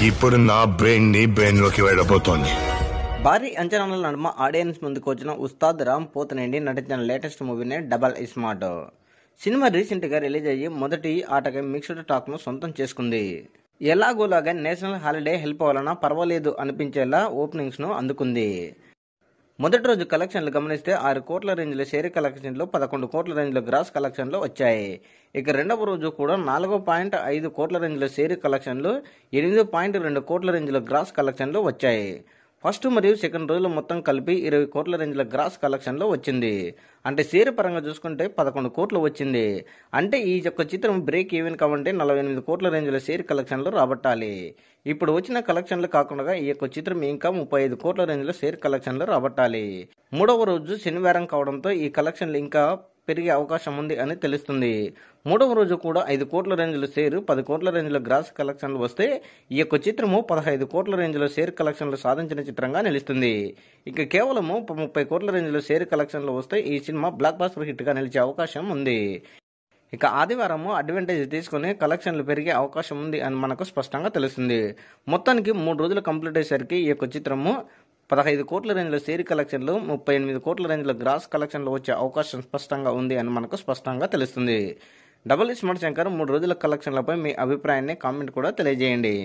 ఇప్పుడు నా బ్రెయిన్ నీ బ్రెయిన్ లోకి వెళ్ళబోతోంది. భారీ అంచనాల నడుమ ఆడియన్స్ ముందుకు వచ్చిన ఉస్తాద్ రామ్ పోతనేని నటించిన లేటెస్ట్ మూవీనే డబల్ స్మార్ట్. సినిమా రీసెంట్గా రిలీజ్ అయ్యి మొదటి ఆటకి మిక్స్డ్ టాక్ను సొంతం చేసుకుంది. ఎలాగోలాగా నేషనల్ హాలిడే హెల్ప్ వలన పర్వాలేదు అనిపించేలా ఓపెనింగ్స్ను అందుకుంది. మొదటి రోజు కలెక్షన్లు గమనిస్తే 6 కోట్ల రేంజ్లో షేర్ కలెక్షన్లు, 11 కోట్ల రేంజ్లో గ్రాస్ కలెక్షన్లు వచ్చాయి. ఇక రెండవ రోజు కూడా 4.5 కోట్ల రేంజ్లో షేర్ కలెక్షన్లు, 8.2 కోట్ల రేంజ్లో గ్రాస్ కలెక్షన్లు వచ్చాయి. ఫస్ట్ మరియు సెకండ్ రోజులు మొత్తం కలిపి 20 కోట్ల రేంజ్ల గ్రాస్ కలెక్షన్లో వచ్చింది. అంటే షేర్ పరంగా చూసుకుంటే 11 కోట్లు వచ్చింది. అంటే ఈ యొక్క చిత్రం బ్రేక్ ఈవెన్ కావంటే 48 కోట్ల రేంజ్ల షేర్ కలెక్షన్లు రాబట్టాలి. ఇప్పుడు వచ్చిన కలెక్షన్లు కాకుండా ఈ యొక్క చిత్రం ఇంకా 35 కోట్ల రేంజ్లో షేర్ కలెక్షన్లు రాబట్టాలి. మూడవ రోజు శనివారం కావడంతో ఈ కలెక్షన్లు ఇంకా పెరిగే అవకాశం ఉంది అని తెలుస్తుంది. మూడవ రోజు కూడా 5 కోట్ల రేంజ్లో షేర్, 10 కోట్ల రేంజ్లో గ్రాస్ కలెక్షన్లు వస్తే ఈ యొక్క చిత్రము 15 కోట్ల రేంజ్లో షేర్ కలెక్షన్లు సాధించిన చిత్రంగా నిలుస్తుంది. ఇక కేవలము 30 కోట్ల రేంజ్లో షేర్ కలెక్షన్లు వస్తే ఈ సినిమా బ్లాక్ బాస్టర్ హిట్గా నిలిచే అవకాశం ఉంది. ఇక ఆదివారము అడ్వాంటేజ్ తీసుకుని కలెక్షన్లు పెరిగే అవకాశం ఉంది అని మనకు స్పష్టంగా తెలుస్తుంది. మొత్తానికి 3 రోజులు కంప్లీట్ అయ్యేసరికి ఈ యొక్క చిత్రము 15 కోట్ల రేంజ్లో షేర్ కలెక్షన్లు, 38 కోట్ల రేంజ్లో గ్రాస్ కలెక్షన్లు వచ్చే అవకాశం స్పష్టంగా ఉంది అని మనకు స్పష్టంగా తెలుస్తుంది. డబుల్ స్మార్ట్ శంకర్ 3 రోజుల కలెక్షన్లపై మీ అభిప్రాయాన్ని కామెంట్ కూడా తెలియజేయండి.